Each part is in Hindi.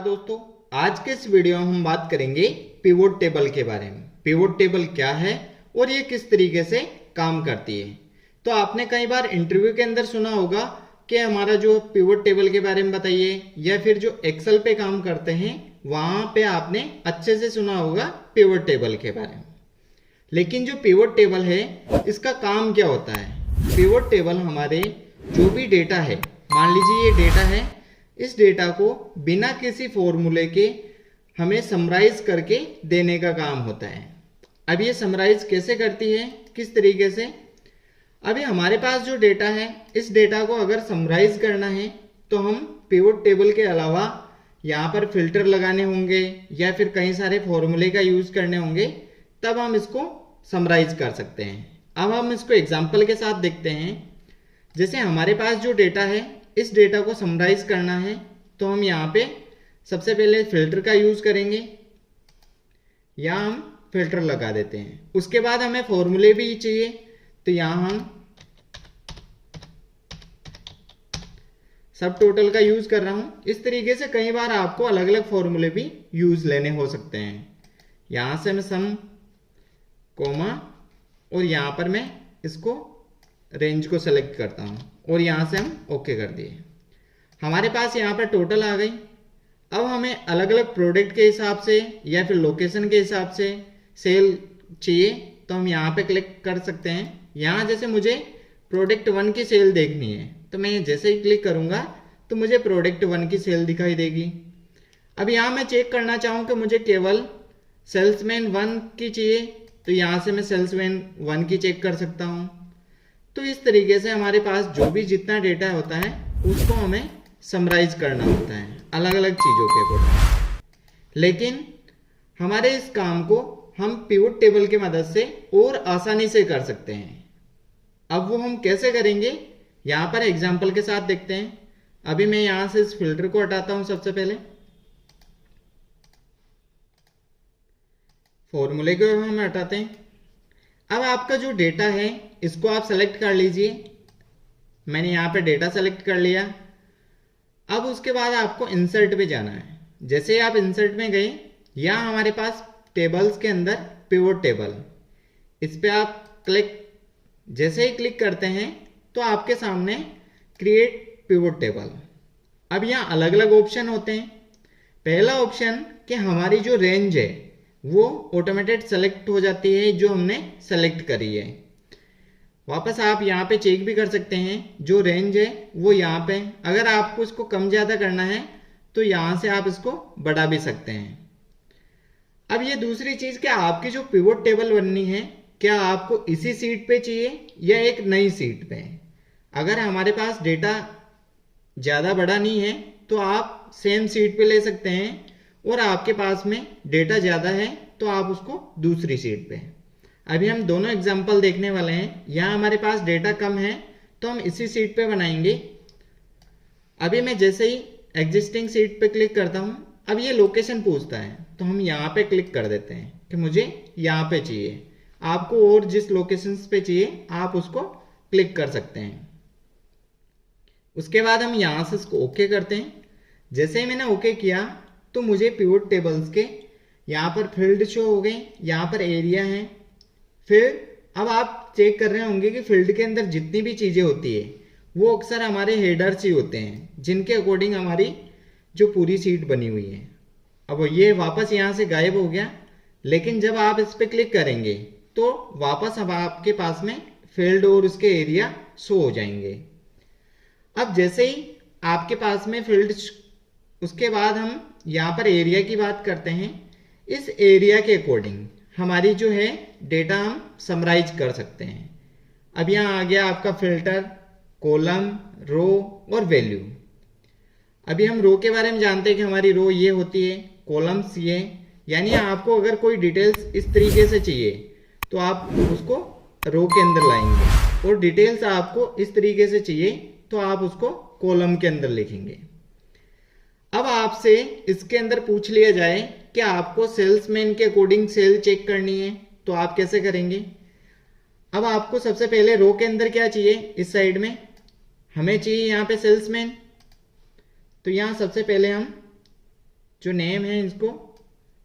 दोस्तों, आज के इस वीडियो में हम बात करेंगे पिवोट टेबल के बारे में। पिवोट टेबल क्या है और ये किस तरीके से काम करती है। तो आपने कई बार इंटरव्यू के अंदर सुना होगा कि हमारा जो पिवोट टेबल के बारे में बताइए, या फिर जो एक्सेल पे काम करते हैं वहां पे आपने अच्छे से सुना होगा पिवोट टेबल के बारे में। लेकिन जो पिवोट टेबल है इसका काम क्या होता है। पिवोट टेबल हमारे जो भी डेटा है, मान लीजिए ये डेटा है, इस डेटा को बिना किसी फॉर्मूले के हमें समराइज करके देने का काम होता है। अब ये समराइज कैसे करती है, किस तरीके से। अभी हमारे पास जो डेटा है, इस डेटा को अगर समराइज करना है तो हम पिवोट टेबल के अलावा यहाँ पर फिल्टर लगाने होंगे या फिर कई सारे फॉर्मूले का यूज करने होंगे, तब हम इसको समराइज कर सकते हैं। अब हम इसको एग्जाम्पल के साथ देखते हैं। जैसे हमारे पास जो डेटा है, इस डेटा को समराइज करना है तो हम यहाँ पे सबसे पहले फिल्टर का यूज करेंगे, या हम फिल्टर लगा देते हैं। उसके बाद हमें फॉर्मूले भी चाहिए, तो यहाँ हम सब टोटल का यूज कर रहा हूं। इस तरीके से कई बार आपको अलग अलग फॉर्मूले भी यूज लेने हो सकते हैं। यहां से मैं सम कोमा और यहां पर मैं इसको रेंज को सेलेक्ट करता हूं और यहां से हम ओके कर दिए। हमारे पास यहां पर टोटल आ गई। अब हमें अलग अलग प्रोडक्ट के हिसाब से या फिर लोकेशन के हिसाब से सेल चाहिए, तो हम यहाँ पे क्लिक कर सकते हैं। यहाँ जैसे मुझे प्रोडक्ट 1 की सेल देखनी है, तो मैं जैसे ही क्लिक करूंगा तो मुझे प्रोडक्ट 1 की सेल दिखाई देगी। अब यहाँ मैं चेक करना चाहूँ कि मुझे केवल सेल्समैन 1 की चाहिए, तो यहाँ से मैं सेल्समैन 1 की चेक कर सकता हूँ। तो इस तरीके से हमारे पास जो भी जितना डेटा होता है उसको हमें समराइज करना होता है अलग अलग चीज़ों के ऊपर। लेकिन हमारे इस काम को हम पिवोट टेबल की मदद से और आसानी से कर सकते हैं। अब वो हम कैसे करेंगे, यहाँ पर एग्जाम्पल के साथ देखते हैं। अभी मैं यहाँ से इस फिल्टर को हटाता हूँ। सबसे पहले फॉर्मूले को हम हटाते हैं। अब आपका जो डेटा है इसको आप सेलेक्ट कर लीजिए। मैंने यहाँ पे डेटा सेलेक्ट कर लिया। अब उसके बाद आपको इंसर्ट पे जाना है। जैसे ही आप इंसर्ट में गए, यहाँ हमारे पास टेबल्स के अंदर पिवोट टेबल, इस पे आप जैसे ही क्लिक करते हैं तो आपके सामने क्रिएट पिवोट टेबल। अब यहाँ अलग अलग ऑप्शन होते हैं। पहला ऑप्शन कि हमारी जो रेंज है वो ऑटोमेटेड सेलेक्ट हो जाती है जो हमने सेलेक्ट करी है। वापस आप यहाँ पे चेक भी कर सकते हैं, जो रेंज है वो यहाँ पे, अगर आपको इसको कम ज़्यादा करना है तो यहाँ से आप इसको बढ़ा भी सकते हैं। अब ये दूसरी चीज़ कि आपकी जो पिवोट टेबल बननी है, क्या आपको इसी सीट पे चाहिए या एक नई सीट पे। अगर हमारे पास डेटा ज़्यादा बड़ा नहीं है तो आप सेम सीट पे ले सकते हैं, और आपके पास में डेटा ज़्यादा है तो आप उसको दूसरी सीट पे। अभी हम दोनों एग्जाम्पल देखने वाले हैं। यहाँ हमारे पास डेटा कम है तो हम इसी सीट पे बनाएंगे। अभी मैं जैसे ही एग्जिस्टिंग सीट पे क्लिक करता हूँ, अब ये लोकेशन पूछता है तो हम यहाँ पे क्लिक कर देते हैं कि मुझे यहाँ पे चाहिए। आपको और जिस लोकेशन पे चाहिए आप उसको क्लिक कर सकते हैं। उसके बाद हम यहाँ से इसको ओके करते हैं। जैसे ही मैंने ओके किया तो मुझे पिवोट टेबल्स के यहाँ पर फील्ड शो हो गए, यहाँ पर एरिया है। फिर अब आप चेक कर रहे होंगे कि फील्ड के अंदर जितनी भी चीज़ें होती है वो अक्सर हमारे हेडर्स ही होते हैं, जिनके अकॉर्डिंग हमारी जो पूरी सीट बनी हुई है। अब ये वापस यहाँ से गायब हो गया, लेकिन जब आप इस पर क्लिक करेंगे तो वापस अब आपके पास में फील्ड और उसके एरिया शो हो जाएंगे। अब जैसे ही आपके पास में फील्ड, उसके बाद हम यहाँ पर एरिया की बात करते हैं। इस एरिया के अकॉर्डिंग हमारी जो है डेटा हम समराइज कर सकते हैं। अब यहाँ आ गया आपका फिल्टर, कॉलम, रो और वैल्यू। अभी हम रो के बारे में जानते हैं कि हमारी रो ये होती है, कॉलम्स ये, यानी आपको अगर कोई डिटेल्स इस तरीके से चाहिए तो आप उसको रो के अंदर लाएंगे, और डिटेल्स आपको इस तरीके से चाहिए तो आप उसको कॉलम के अंदर लिखेंगे। अब आपसे इसके अंदर पूछ लिया जाए कि आपको सेल्समैन के अकॉर्डिंग सेल चेक करनी है, तो आप कैसे करेंगे। अब आपको सबसे पहले रो के अंदर क्या चाहिए, इस साइड में हमें चाहिए यहाँ पे सेल्समैन। तो यहाँ सबसे पहले हम जो नेम है इसको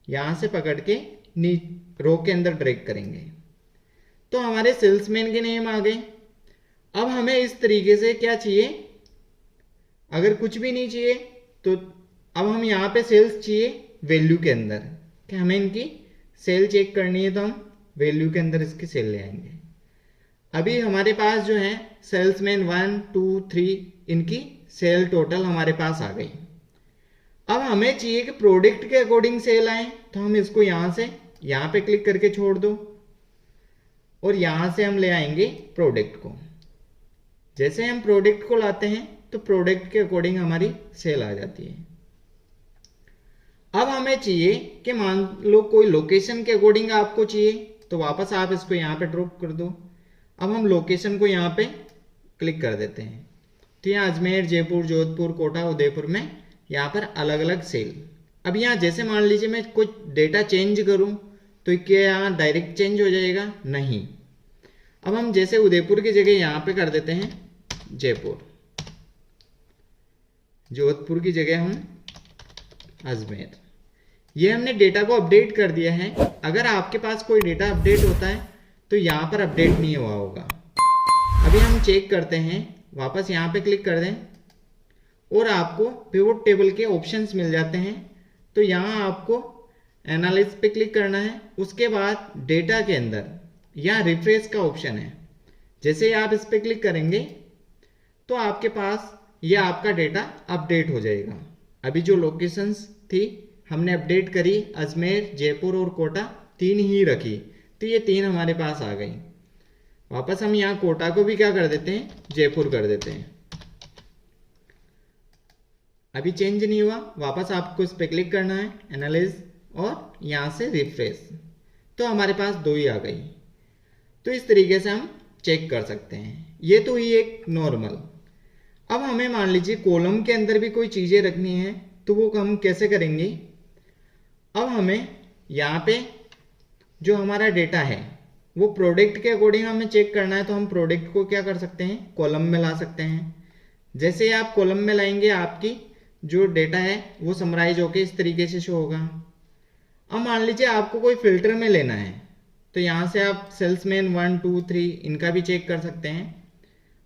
यहाँ से पकड़ के रो के अंदर ड्रैग करेंगे तो हमारे सेल्समैन के नेम आ गए। अब हमें इस तरीके से क्या चाहिए, अगर कुछ भी नहीं चाहिए तो अब हम यहाँ पे सेल्स चाहिए वैल्यू के अंदर कि हमें इनकी सेल चेक करनी है तो हम वैल्यू के अंदर इसकी सेल ले आएंगे। अभी हमारे पास जो है सेल्समैन 1 2 3 इनकी सेल टोटल हमारे पास आ गई। अब हमें चाहिए कि प्रोडक्ट के अकॉर्डिंग सेल आए तो हम इसको यहाँ से यहाँ पे क्लिक करके छोड़ दो और यहाँ से हम ले आएंगे प्रोडक्ट को। जैसे हम प्रोडक्ट को लाते हैं तो प्रोडक्ट के अकॉर्डिंग हमारी सेल आ जाती है। अब हमें चाहिए कि मान लो कोई लोकेशन के अकॉर्डिंग आपको चाहिए तो वापस आप इसको यहाँ पे ड्रॉप कर दो। अब हम लोकेशन को यहाँ पे क्लिक कर देते हैं तो यहाँ अजमेर, जयपुर, जोधपुर, कोटा, उदयपुर में यहाँ पर अलग अलग सेल। अब यहाँ जैसे मान लीजिए मैं कुछ डेटा चेंज करूँ तो क्या यहाँ डायरेक्ट चेंज हो जाएगा? नहीं। अब हम जैसे उदयपुर की जगह यहाँ पे कर देते हैं जयपुर, जोधपुर की जगह हम अजमेर। ये हमने डेटा को अपडेट कर दिया है। अगर आपके पास कोई डेटा अपडेट होता है तो यहाँ पर अपडेट नहीं हुआ होगा। अभी हम चेक करते हैं, वापस यहाँ पे क्लिक कर दें और आपको पिवट टेबल के ऑप्शंस मिल जाते हैं। तो यहाँ आपको एनालिसिस पे क्लिक करना है, उसके बाद डेटा के अंदर यहाँ रिफ्रेश का ऑप्शन है। जैसे ही आप इस पे क्लिक करेंगे तो आपके पास ये आपका डेटा अपडेट हो जाएगा। अभी जो लोकेशंस थी हमने अपडेट करी, अजमेर, जयपुर और कोटा 3 ही रखी तो ये 3 हमारे पास आ गई। वापस हम यहाँ कोटा को भी क्या कर देते हैं, जयपुर कर देते हैं। अभी चेंज नहीं हुआ, वापस आपको इस पर क्लिक करना है, एनालाइज और यहाँ से रिफ्रेश, तो हमारे पास 2 ही आ गई। तो इस तरीके से हम चेक कर सकते हैं। ये तो ही एक नॉर्मल। अब हमें मान लीजिए कॉलम के अंदर भी कोई चीज़ें रखनी है तो वो हम कैसे करेंगे। अब हमें यहाँ पे जो हमारा डेटा है वो प्रोडक्ट के अकॉर्डिंग हमें चेक करना है तो हम प्रोडक्ट को क्या कर सकते हैं, कॉलम में ला सकते हैं। जैसे ही आप कॉलम में लाएंगे आपकी जो डेटा है वो समराइज होके इस तरीके से शो होगा। अब मान लीजिए आपको कोई फिल्टर में लेना है तो यहाँ से आप सेल्समैन 1 2 3 इनका भी चेक कर सकते हैं।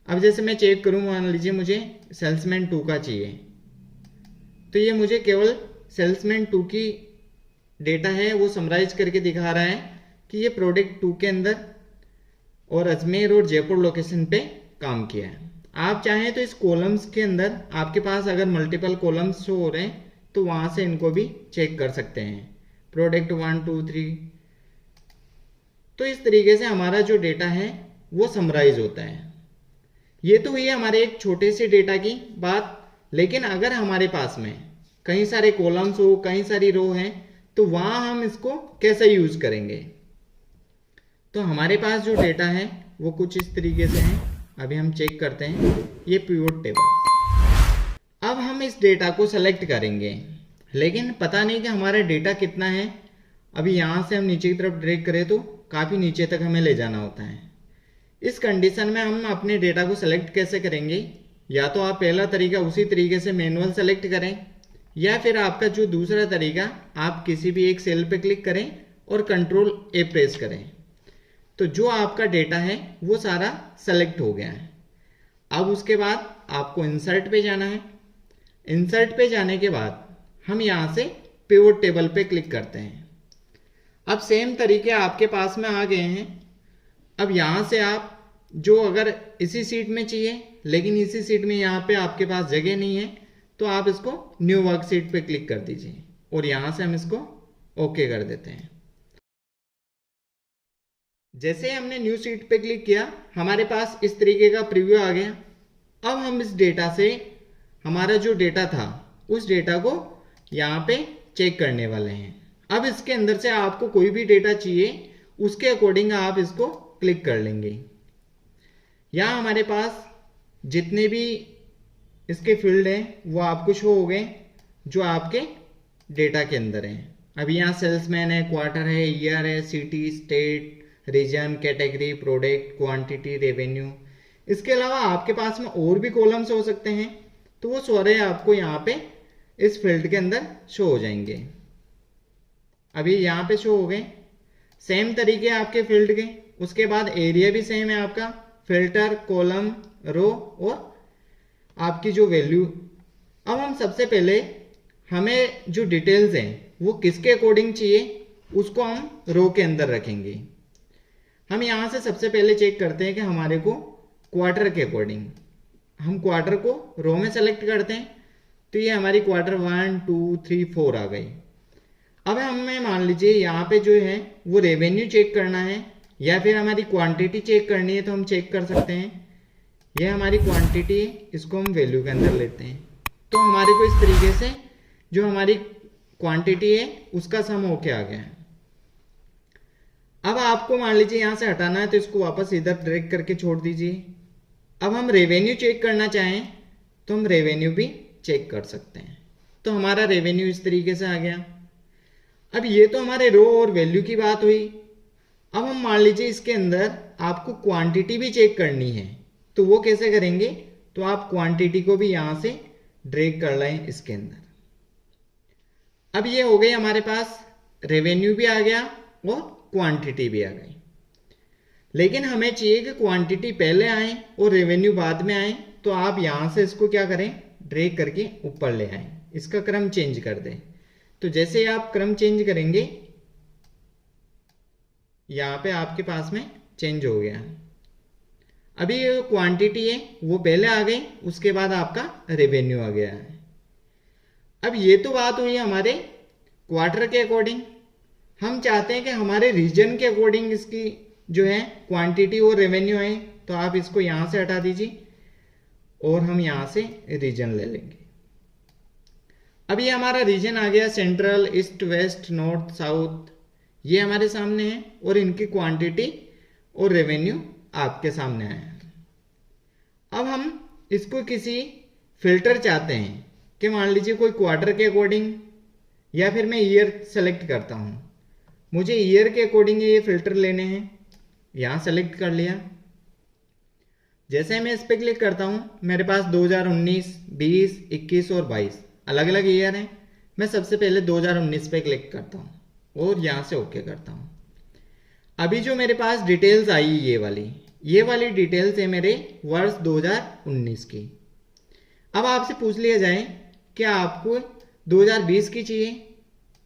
अब जैसे मैं चेक करूँ, मान लीजिए मुझे सेल्समैन 2 का चाहिए तो ये मुझे केवल सेल्समैन 2 की डेटा है वो समराइज करके दिखा रहा है कि ये प्रोडक्ट 2 के अंदर और अजमेर और जयपुर लोकेशन पे काम किया है। आप चाहें तो इस कॉलम्स के अंदर आपके पास अगर मल्टीपल कॉलम्स शो हो रहे हैं तो वहाँ से इनको भी चेक कर सकते हैं, प्रोडक्ट 1 2 3। तो इस तरीके से हमारा जो डेटा है वो समराइज होता है। ये तो हुई हमारे एक छोटे से डेटा की बात, लेकिन अगर हमारे पास में कई सारे कॉलम्स हो, कई सारी रो हैं तो वहाँ हम इसको कैसे यूज करेंगे। तो हमारे पास जो डेटा है वो कुछ इस तरीके से है। अभी हम चेक करते हैं, ये पिवट टेबल। अब हम इस डेटा को सेलेक्ट करेंगे लेकिन पता नहीं कि हमारा डेटा कितना है। अभी यहाँ से हम नीचे की तरफ ड्रैग करें तो काफ़ी नीचे तक हमें ले जाना होता है। इस कंडीशन में हम अपने डेटा को सेलेक्ट कैसे करेंगे, या तो आप पहला तरीका उसी तरीके से मैनुअल सेलेक्ट करें या फिर आपका जो दूसरा तरीका आप किसी भी एक सेल पे क्लिक करें और कंट्रोल ए प्रेस करें तो जो आपका डेटा है वो सारा सेलेक्ट हो गया है। अब उसके बाद आपको इंसर्ट पे जाना है। इंसर्ट पे जाने के बाद हम यहाँ से पिवट टेबल पे क्लिक करते हैं। अब सेम तरीके आपके पास में आ गए हैं। अब यहाँ से आप जो अगर इसी सीट में चाहिए लेकिन इसी सीट में यहाँ पे आपके पास जगह नहीं है तो आप इसको न्यू वर्कशीट पे क्लिक कर दीजिए और यहाँ से हम इसको ओके कर देते हैं। जैसे हमने न्यू सीट पे क्लिक किया हमारे पास इस तरीके का प्रीव्यू आ गया। अब हम इस डेटा से हमारा जो डेटा था उस डेटा को यहाँ पे चेक करने वाले हैं। अब इसके अंदर से आपको कोई भी डेटा चाहिए उसके अकॉर्डिंग आप इसको क्लिक कर लेंगे। यहाँ हमारे पास जितने भी इसके फील्ड हैं वो आपको शो हो गए जो आपके डेटा के अंदर हैं। अभी यहाँ सेल्समैन है, क्वार्टर है, ईयर है, city, state, region, category, product, quantity, revenue. इसके अलावा आपके पास में और भी कॉलम्स हो सकते हैं तो वो सारे आपको यहाँ पे इस फील्ड के अंदर शो हो जाएंगे। अभी यहाँ पे शो हो गए। सेम तरीके आपके फील्ड के। उसके बाद एरिया भी सेम है आपका, फिल्टर, कॉलम, रो और आपकी जो वैल्यू। अब हम सबसे पहले हमें जो डिटेल्स हैं वो किसके अकॉर्डिंग चाहिए, उसको हम रो के अंदर रखेंगे। हम यहाँ से सबसे पहले चेक करते हैं कि हमारे को क्वार्टर के अकॉर्डिंग, हम क्वार्टर को रो में सेलेक्ट करते हैं। तो ये हमारी क्वार्टर 1 2 3 4 आ गई। अब हमें मान लीजिए यहाँ पे जो है वो रेवेन्यू चेक करना है या फिर हमारी क्वांटिटी चेक करनी है, तो हम चेक कर सकते हैं। यह हमारी क्वांटिटी है, इसको हम वैल्यू के अंदर लेते हैं। तो हमारे को इस तरीके से जो हमारी क्वांटिटी है उसका सम होके आ गया है। अब आपको मान लीजिए यहाँ से हटाना है तो इसको वापस इधर ड्रैग करके छोड़ दीजिए। अब हम रेवेन्यू चेक करना चाहें तो हम रेवेन्यू भी चेक कर सकते हैं। तो हमारा रेवेन्यू इस तरीके से आ गया। अब ये तो हमारे रो और वैल्यू की बात हुई। अब हम मान लीजिए इसके अंदर आपको क्वांटिटी भी चेक करनी है, तो वो कैसे करेंगे, तो आप क्वांटिटी को भी यहां से ड्रैग कर लें इसके अंदर। अब ये हो गई हमारे पास, रेवेन्यू भी आ गया और क्वांटिटी भी आ गई। लेकिन हमें चाहिए कि क्वांटिटी पहले आए और रेवेन्यू बाद में आए, तो आप यहां से इसको क्या करें, ड्रैग करके ऊपर ले आए, इसका क्रम चेंज कर दें। तो जैसे ही आप क्रम चेंज करेंगे यहां पे आपके पास में चेंज हो गया। अभी ये क्वांटिटी है वो पहले आ गई, उसके बाद आपका रेवेन्यू आ गया है। अब ये तो बात हुई हमारे क्वार्टर के अकॉर्डिंग। हम चाहते हैं कि हमारे रीजन के अकॉर्डिंग इसकी जो है क्वांटिटी और रेवेन्यू है, तो आप इसको यहां से हटा दीजिए और हम यहां से रीजन ले लेंगे। अब ये हमारा रीजन आ गया, central, east, west, north, south, ये हमारे सामने है और इनकी क्वांटिटी और रेवेन्यू आपके सामने आया है। अब हम इसको किसी फिल्टर चाहते हैं कि मान लीजिए कोई क्वार्टर के अकॉर्डिंग, या फिर मैं ईयर सेलेक्ट करता हूं, मुझे ईयर के अकॉर्डिंग ये फिल्टर लेने हैं। यहां सेलेक्ट कर लिया। जैसे मैं इस पर क्लिक करता हूं, मेरे पास 2019, 20, 21 और 22 अलग अलग ईयर हैं। मैं सबसे पहले 2019 पे क्लिक करता हूं और यहां से ओके करता हूं। अभी जो मेरे पास डिटेल्स आई ये वाली डिटेल्स है मेरे वर्ष 2019 की। अब आपसे पूछ लिया जाए कि आपको 2020 की चाहिए,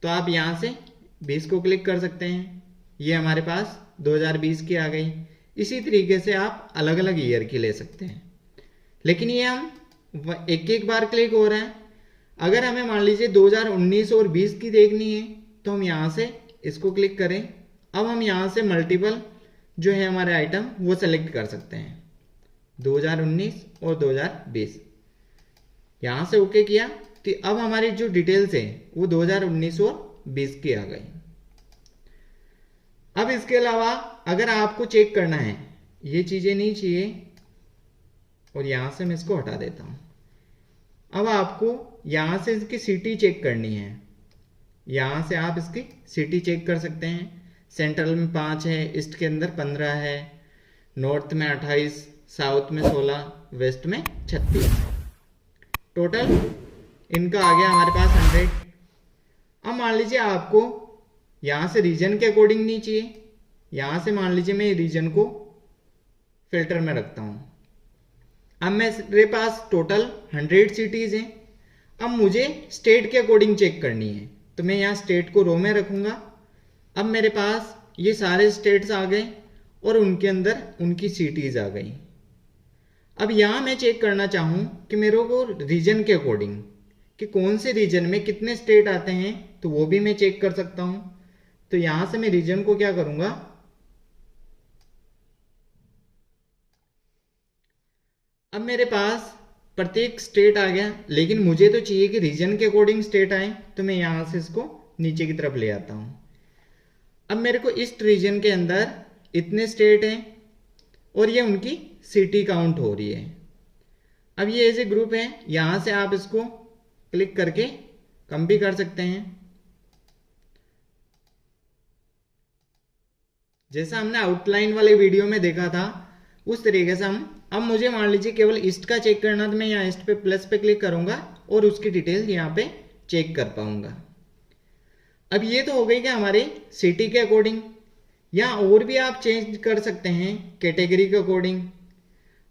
तो आप यहां से 20 को क्लिक कर सकते हैं। ये हमारे पास 2020 की आ गई। इसी तरीके से आप अलग अलग ईयर की ले सकते हैं, लेकिन ये हम एक एक बार क्लिक हो रहा है। अगर हमें मान लीजिए 2019 और 20 की देखनी है तो हम यहाँ से इसको क्लिक करें। अब हम यहाँ से मल्टीपल जो है हमारे आइटम वो सेलेक्ट कर सकते हैं, 2019 और 2020। यहाँ से ओके किया तो अब हमारी जो डिटेल्स है वो 2019 और 20 की आ गई। अब इसके अलावा अगर आपको चेक करना है, ये चीजें नहीं चाहिए और यहां से मैं इसको हटा देता हूं। अब आपको यहां से इसकी सिटी चेक करनी है। यहां से आप इसकी सिटी चेक कर सकते हैं। सेंट्रल में 5 है, ईस्ट के अंदर 15 है, नॉर्थ में 28, साउथ में 16, वेस्ट में 36। टोटल इनका आ गया हमारे पास 100। अब मान लीजिए आपको यहां से रीजन के अकॉर्डिंग नहीं चाहिए। यहां से मान लीजिए मैं रीजन को फिल्टर में रखता हूं। अब मेरे पास टोटल 100 सिटीज हैं। अब मुझे स्टेट के अकॉर्डिंग चेक करनी है, तो मैं यहाँ स्टेट को रो में रखूंगा। अब मेरे पास ये सारे स्टेट्स आ गए और उनके अंदर उनकी सिटीज आ गई। अब यहाँ मैं चेक करना चाहूँ कि मेरे को रीजन के अकॉर्डिंग कि कौन से रीजन में कितने स्टेट आते हैं, तो वो भी मैं चेक कर सकता हूँ। तो यहां से मैं रीजन को क्या करूंगा, अब मेरे पास प्रत्येक स्टेट आ गया, लेकिन मुझे तो चाहिए कि रीजन के अकॉर्डिंग स्टेट आए, तो मैं यहां से इसको नीचे की तरफ ले आता हूं। अब मेरे को ईस्ट रीजन के अंदर इतने स्टेट हैं और ये उनकी सिटी काउंट हो रही है। अब ये ऐसे ग्रुप है, यहां से आप इसको क्लिक करके कम भी कर सकते हैं। जैसा हमने आउटलाइन वाले वीडियो में देखा था उस तरीके से हम अब मुझे मान लीजिए केवल ईस्ट का चेक करना, तो मैं यहाँ ईस्ट पे प्लस पे क्लिक करूंगा और उसकी डिटेल यहाँ पे चेक कर पाऊंगा। अब ये तो हो गई कि हमारी सिटी के अकॉर्डिंग। यहाँ और भी आप चेंज कर सकते हैं कैटेगरी के अकॉर्डिंग।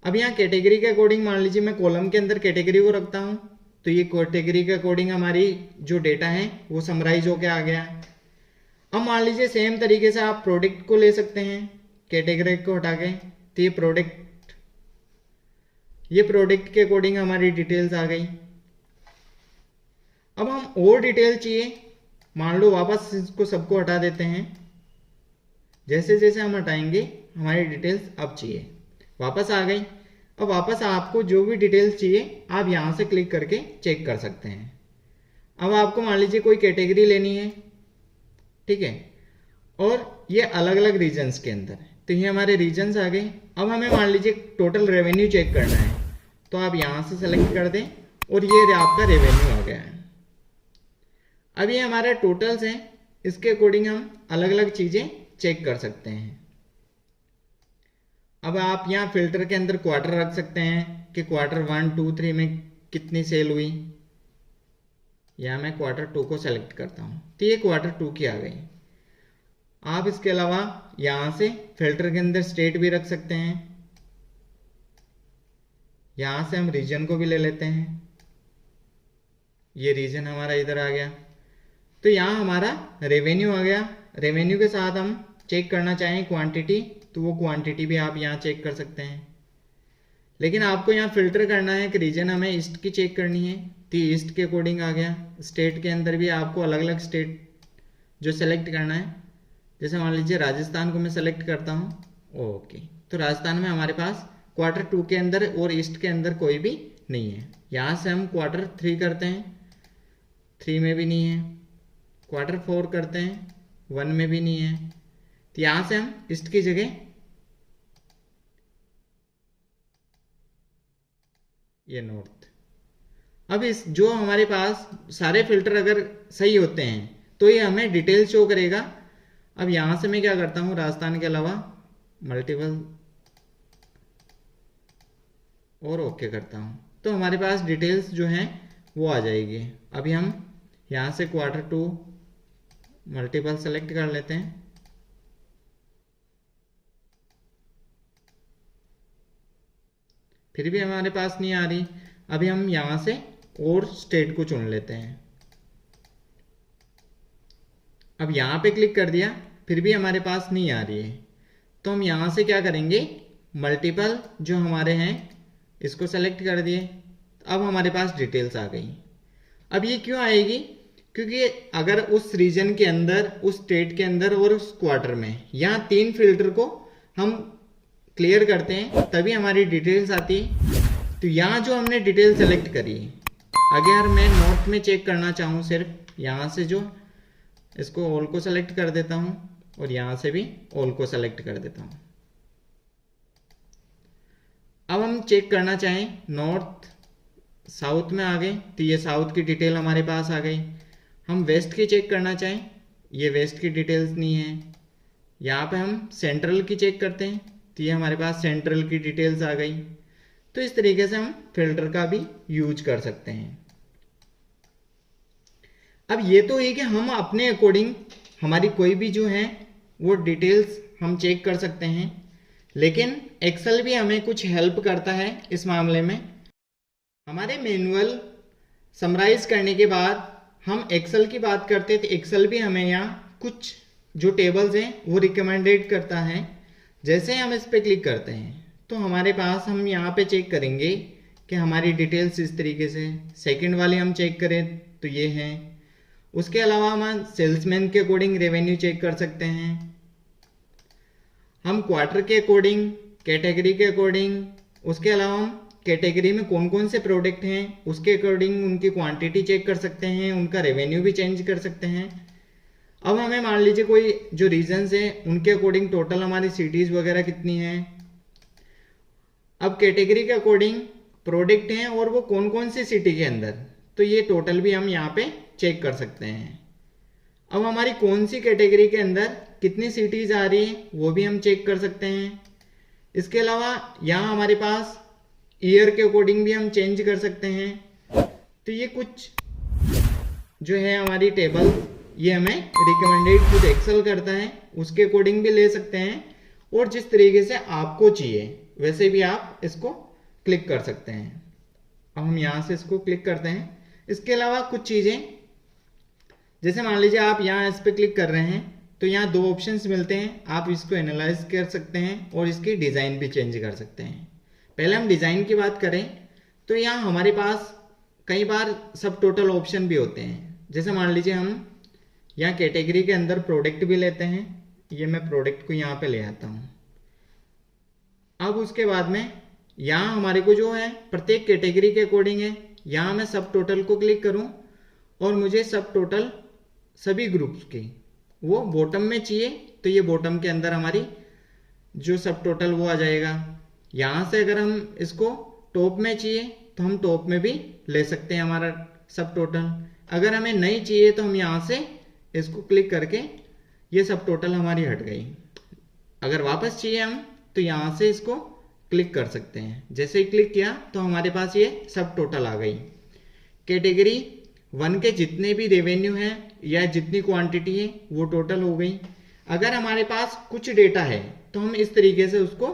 अब यहाँ कैटेगरी के अकॉर्डिंग मान लीजिए मैं कॉलम के अंदर कैटेगरी को रखता हूँ, तो ये कैटेगरी के अकॉर्डिंग हमारी जो डेटा है वो समराइज होके आ गया। अब मान लीजिए सेम तरीके से आप प्रोडक्ट को ले सकते हैं कैटेगरी को हटा के, तो ये प्रोडक्ट के अकॉर्डिंग हमारी डिटेल्स आ गई। अब हम और डिटेल चाहिए, मान लो वापस इसको सबको हटा देते हैं। जैसे जैसे हम हटाएंगे हमारी डिटेल्स अब चाहिए, वापस आ गई। अब वापस आपको जो भी डिटेल्स चाहिए आप यहाँ से क्लिक करके चेक कर सकते हैं। अब आपको मान लीजिए कोई कैटेगरी लेनी है, ठीक है, और ये अलग अलग रीजन्स के अंदर है, तो ये हमारे रीजन्स आ गए। अब हमें मान लीजिए टोटल रेवेन्यू चेक करना है, तो आप यहाँ से सेलेक्ट कर दें और ये आपका रेवेन्यू आ गया है। अब ये हमारे टोटल्स हैं, इसके अकॉर्डिंग हम अलग अलग चीज़ें चेक कर सकते हैं। अब आप यहाँ फिल्टर के अंदर क्वार्टर रख सकते हैं कि क्वार्टर 1, 2, 3 में कितनी सेल हुई। यहाँ मैं क्वार्टर 2 को सेलेक्ट करता हूँ, तो ये क्वार्टर 2 की आ गई। आप इसके अलावा यहाँ से फिल्टर के अंदर स्टेट भी रख सकते हैं। यहाँ से हम रीजन को भी ले लेते हैं, ये रीजन हमारा इधर आ गया। तो यहाँ हमारा रेवेन्यू आ गया। रेवेन्यू के साथ हम चेक करना चाहें क्वांटिटी, तो वो क्वांटिटी भी आप यहाँ चेक कर सकते हैं। लेकिन आपको यहाँ फिल्टर करना है कि रीजन हमें ईस्ट की चेक करनी है, तो ईस्ट के अकॉर्डिंग आ गया। स्टेट के अंदर भी आपको अलग अलग स्टेट जो सेलेक्ट करना है, जैसे मान लीजिए राजस्थान को मैं सेलेक्ट करता हूँ, ओके, तो राजस्थान में हमारे पास क्वार्टर 2 के अंदर और ईस्ट के अंदर कोई भी नहीं है। यहाँ से हम क्वार्टर 3 करते हैं, 3 में भी नहीं है। क्वार्टर 4 करते हैं, 1 में भी नहीं है। तो यहाँ से हम ईस्ट की जगह ये नॉर्थ। अब इस जो हमारे पास सारे फिल्टर अगर सही होते हैं तो ये हमें डिटेल शो करेगा। अब यहाँ से मैं क्या करता हूँ, राजस्थान के अलावा मल्टीपल और ओके करता हूँ, तो हमारे पास डिटेल्स जो हैं वो आ जाएगी। अभी हम यहाँ से क्वार्टर 2 मल्टीपल सेलेक्ट कर लेते हैं। फिर भी हमारे पास नहीं आ रही। अभी हम यहाँ से और स्टेट को चुन लेते हैं। अब यहाँ पे क्लिक कर दिया, फिर भी हमारे पास नहीं आ रही है, तो हम यहाँ से क्या करेंगे, मल्टीपल जो हमारे हैं इसको सेलेक्ट कर दिए। अब हमारे पास डिटेल्स आ गई। अब ये क्यों आएगी, क्योंकि अगर उस रीजन के अंदर, उस स्टेट के अंदर और उस क्वार्टर में, यहाँ 3 फिल्टर को हम क्लियर करते हैं तभी हमारी डिटेल्स आती है। तो यहाँ जो हमने डिटेल सेलेक्ट करी, अगर मैं नॉर्थ में चेक करना चाहूँ, सिर्फ यहाँ से जो इसको ऑल को सेलेक्ट कर देता हूँ और यहाँ से भी ऑल को सेलेक्ट कर देता हूँ। अब हम चेक करना चाहें नॉर्थ साउथ में आ गए, तो ये साउथ की डिटेल हमारे पास आ गई। हम वेस्ट की चेक करना चाहें, ये वेस्ट की डिटेल्स नहीं है। यहाँ पे हम सेंट्रल की चेक करते हैं, तो ये हमारे पास सेंट्रल की डिटेल्स आ गई। तो इस तरीके से हम फिल्टर का भी यूज कर सकते हैं। अब ये तो है कि हम अपने अकॉर्डिंग हमारी कोई भी जो है वो डिटेल्स हम चेक कर सकते हैं, लेकिन एक्सेल भी हमें कुछ हेल्प करता है इस मामले में। हमारे मैनुअल समराइज करने के बाद हम एक्सेल की बात करते हैं, तो एक्सेल भी हमें यहाँ कुछ जो टेबल्स हैं वो रिकमेंडेड करता है। जैसे हम इस पर क्लिक करते हैं तो हमारे पास, हम यहाँ पे चेक करेंगे कि हमारी डिटेल्स इस तरीके से। सेकंड वाली हम चेक करें तो ये है। उसके अलावा हम सेल्समैन के अकॉर्डिंग रेवेन्यू चेक कर सकते हैं। हम क्वार्टर के अकॉर्डिंग, कैटेगरी के अकॉर्डिंग, उसके अलावा हम कैटेगरी में कौन कौन से प्रोडक्ट हैं उसके अकॉर्डिंग उनकी क्वांटिटी चेक कर सकते हैं, उनका रेवेन्यू भी चेंज कर सकते हैं। अब हमें मान लीजिए कोई जो रीजन्स हैं उनके अकॉर्डिंग टोटल हमारी सिटीज़ वगैरह कितनी हैं। अब कैटेगरी के अकॉर्डिंग प्रोडक्ट हैं और वो कौन कौन सी सिटी के अंदर, तो ये टोटल भी हम यहाँ पे चेक कर सकते हैं। अब हमारी कौन सी कैटेगरी के अंदर कितनी सिटीज़ आ रही है वो भी हम चेक कर सकते हैं। इसके अलावा यहाँ हमारे पास ईयर के अकॉर्डिंग भी हम चेंज कर सकते हैं। तो ये कुछ जो है हमारी टेबल, ये हमें रिकमेंडेड खुद एक्सेल करता है, उसके अकॉर्डिंग भी ले सकते हैं, और जिस तरीके से आपको चाहिए वैसे भी आप इसको क्लिक कर सकते हैं। अब हम यहाँ से इसको क्लिक करते हैं। इसके अलावा कुछ चीज़ें, जैसे मान लीजिए आप यहाँ इस पर क्लिक कर रहे हैं तो यहाँ दो ऑप्शंस मिलते हैं, आप इसको एनालाइज कर सकते हैं और इसकी डिज़ाइन भी चेंज कर सकते हैं। पहले हम डिज़ाइन की बात करें तो यहाँ हमारे पास कई बार सब टोटल ऑप्शन भी होते हैं। जैसे मान लीजिए हम यहाँ कैटेगरी के अंदर प्रोडक्ट भी लेते हैं, ये मैं प्रोडक्ट को यहाँ पे ले आता हूँ। अब उसके बाद में यहाँ हमारे को जो है प्रत्येक कैटेगरी के अकॉर्डिंग है, यहाँ मैं सब टोटल को क्लिक करूँ और मुझे सब टोटल सभी ग्रुप्स की वो बॉटम में चाहिए तो ये बॉटम के अंदर हमारी जो सब टोटल वो आ जाएगा। यहाँ से अगर हम इसको टॉप में चाहिए तो हम टॉप में भी ले सकते हैं हमारा सब टोटल। अगर हमें नहीं चाहिए तो हम यहाँ से इसको क्लिक करके ये सब टोटल हमारी हट गई। अगर वापस चाहिए हम तो यहाँ से इसको क्लिक कर सकते हैं। जैसे ही क्लिक किया तो हमारे पास ये सब टोटल आ गई। कैटेगरी 1 के जितने भी रेवेन्यू हैं या जितनी क्वांटिटी है वो टोटल हो गई। अगर हमारे पास कुछ डेटा है तो हम इस तरीके से उसको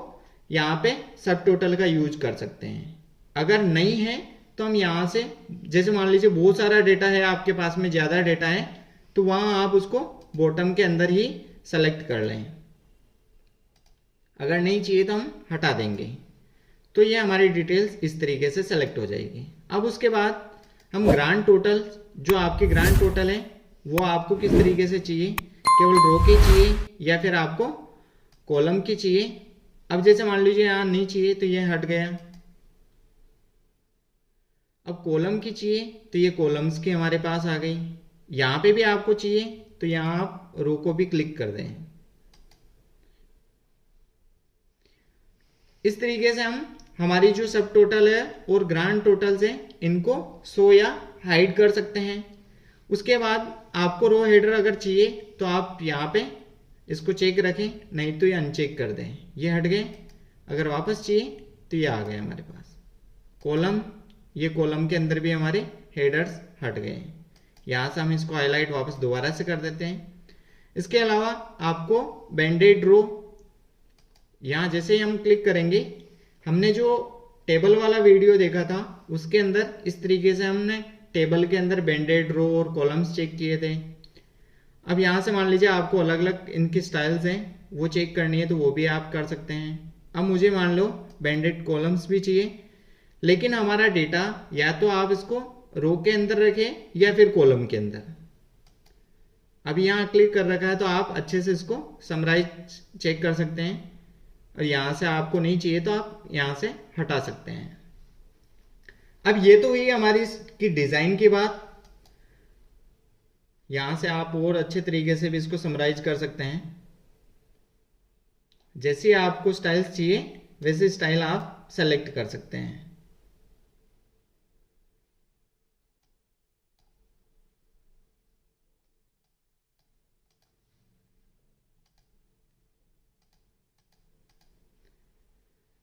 यहाँ पे सब टोटल का यूज कर सकते हैं। अगर नहीं है तो हम यहाँ से, जैसे मान लीजिए बहुत सारा डेटा है आपके पास में, ज़्यादा डेटा है, तो वहाँ आप उसको बॉटम के अंदर ही सेलेक्ट कर लें। अगर नहीं चाहिए तो हम हटा देंगे। तो ये हमारी डिटेल्स इस तरीके से सेलेक्ट हो जाएगी। अब उसके बाद हम ग्रांड टोटल, जो आपके ग्रांड टोटल है वो आपको किस तरीके से चाहिए, केवल रो की चाहिए या फिर आपको कॉलम की चाहिए। अब जैसे मान लीजिए यहाँ नहीं चाहिए तो ये हट गया। अब कॉलम की चाहिए तो ये कॉलम्स की हमारे पास आ गई। यहाँ पे भी आपको चाहिए तो यहाँ आप रो को भी क्लिक कर दें। इस तरीके से हम हमारी जो सब टोटल है और ग्रांड टोटल्स है इनको शो या हाइड कर सकते हैं। उसके बाद आपको रो हेडर अगर चाहिए तो आप यहाँ पे इसको चेक रखें, नहीं तो ये अनचेक कर दें। ये हट गए। अगर वापस चाहिए तो ये आ गए हमारे पास। कॉलम, ये कॉलम के अंदर भी हमारे हेडर्स हट गए। यहाँ से हम इसको हाईलाइट वापस दोबारा से कर देते हैं। इसके अलावा आपको बैंडेड रो, यहाँ जैसे ही हम क्लिक करेंगे, हमने जो टेबल वाला वीडियो देखा था उसके अंदर इस तरीके से हमने टेबल के अंदर बैंडेड रो और कॉलम्स चेक किए थे। अब यहाँ से मान लीजिए आपको अलग अलग इनकी स्टाइल्स हैं वो चेक करनी है तो वो भी आप कर सकते हैं। अब मुझे मान लो बैंडेड कॉलम्स भी चाहिए, लेकिन हमारा डेटा या तो आप इसको रो के अंदर रखें या फिर कॉलम के अंदर। अब यहाँ क्लिक कर रखा है तो आप अच्छे से इसको समराइज चेक कर सकते हैं, और यहाँ से आपको नहीं चाहिए तो आप यहाँ से हटा सकते हैं। अब ये तो हुई हमारी इसकी डिजाइन की बात। यहाँ से आप और अच्छे तरीके से भी इसको समराइज कर सकते हैं। जैसे आपको स्टाइल्स चाहिए वैसे स्टाइल आप सेलेक्ट कर सकते हैं।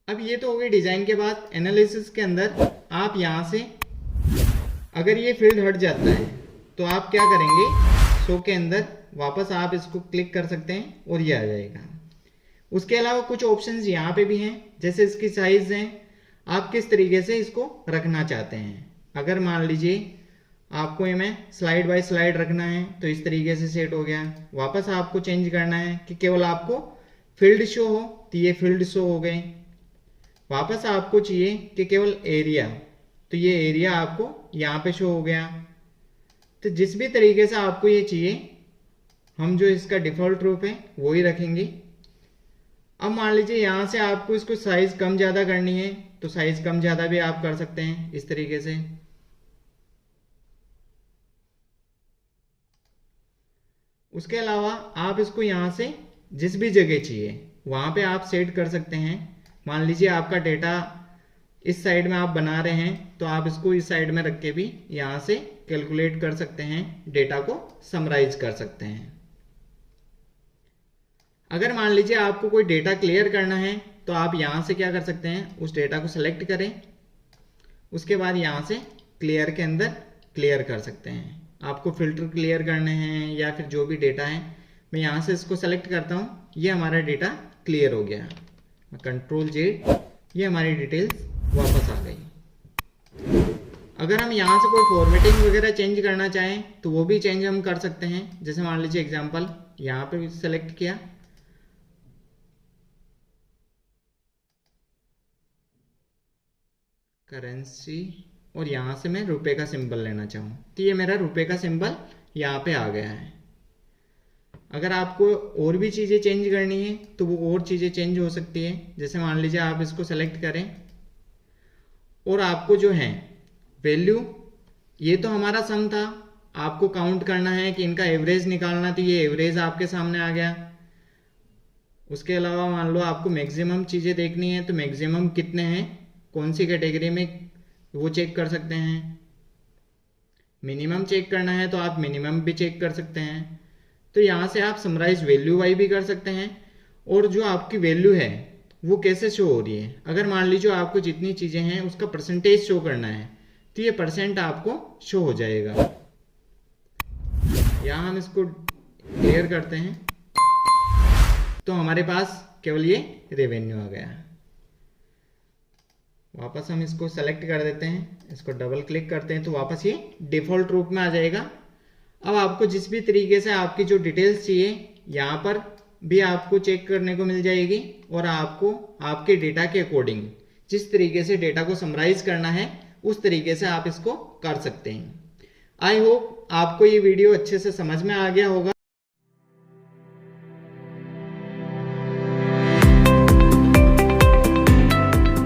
अब ये तो हो गई डिजाइन के बाद। एनालिसिस के अंदर आप यहाँ से अगर ये फील्ड हट जाता है तो आप क्या करेंगे, शो के अंदर वापस आप इसको क्लिक कर सकते हैं और ये आ जाएगा। उसके अलावा कुछ ऑप्शंस यहाँ पे भी हैं, जैसे इसकी साइज है, आप किस तरीके से इसको रखना चाहते हैं। अगर मान लीजिए आपको ये में स्लाइड बाय स्लाइड रखना है तो इस तरीके से सेट हो गया। वापस आपको चेंज करना है कि केवल आपको फील्ड शो हो तो ये फील्ड शो हो गए। वापस आपको चाहिए कि केवल एरिया, तो ये एरिया आपको यहाँ पे शो हो गया। तो जिस भी तरीके से आपको ये चाहिए, हम जो इसका डिफॉल्ट रूप है वो ही रखेंगे। अब मान लीजिए यहाँ से आपको इसको साइज कम ज़्यादा करनी है तो साइज कम ज़्यादा भी आप कर सकते हैं इस तरीके से। उसके अलावा आप इसको यहाँ से जिस भी जगह चाहिए वहाँ पे आप सेट कर सकते हैं। मान लीजिए आपका डेटा इस साइड में आप बना रहे हैं तो आप इसको इस साइड में रख के भी यहाँ से कैलकुलेट कर सकते हैं, डेटा को समराइज कर सकते हैं। अगर मान लीजिए आपको कोई डेटा क्लियर करना है तो तो आप यहाँ से क्या कर सकते हैं, उस डेटा को सेलेक्ट करें, उसके बाद यहाँ से क्लियर के अंदर क्लियर कर सकते हैं। आपको फिल्टर क्लियर करने हैं या फिर जो भी डेटा है, मैं यहाँ से इसको सेलेक्ट करता हूँ, ये हमारा डेटा क्लियर हो गया। Ctrl+Z, ये हमारी डिटेल्स वापस आ गई। अगर हम यहाँ से कोई फॉर्मेटिंग वगैरह चेंज करना चाहें तो वो भी चेंज हम कर सकते हैं। जैसे मान लीजिए एग्जांपल यहाँ पे सेलेक्ट किया, करेंसी, और यहाँ से मैं रुपए का सिंबल लेना चाहूँ तो ये मेरा रुपए का सिंबल यहाँ पे आ गया है। अगर आपको और भी चीज़ें चेंज करनी है तो वो और चीज़ें चेंज हो सकती है। जैसे मान लीजिए आप इसको सेलेक्ट करें और आपको जो है वैल्यू, ये तो हमारा सम था, आपको काउंट करना है कि इनका एवरेज निकालना, तो ये एवरेज आपके सामने आ गया। उसके अलावा मान लो आपको मैक्सिमम चीज़ें देखनी है तो मैक्सिमम कितने हैं, कौन सी कैटेगरी में, वो चेक कर सकते हैं। मिनिमम चेक करना है तो आप मिनिमम भी चेक कर सकते हैं। तो यहाँ से आप समराइज वैल्यू वाई भी कर सकते हैं, और जो आपकी वैल्यू है वो कैसे शो हो रही है। अगर मान लीजिए आपको जितनी चीज़ें हैं उसका परसेंटेज शो करना है तो ये परसेंट आपको शो हो जाएगा। यहाँ हम इसको क्लियर करते हैं तो हमारे पास केवल ये रेवेन्यू आ गया। वापस हम इसको सेलेक्ट कर देते हैं, इसको डबल क्लिक करते हैं तो वापस ये डिफॉल्ट रूप में आ जाएगा। अब आपको जिस भी तरीके से आपकी जो डिटेल्स चाहिए यहाँ पर भी आपको चेक करने को मिल जाएगी, और आपको आपके डेटा के अकॉर्डिंग जिस तरीके से डेटा को समराइज करना है उस तरीके से आप इसको कर सकते हैं। आई होप आपको ये वीडियो अच्छे से समझ में आ गया होगा।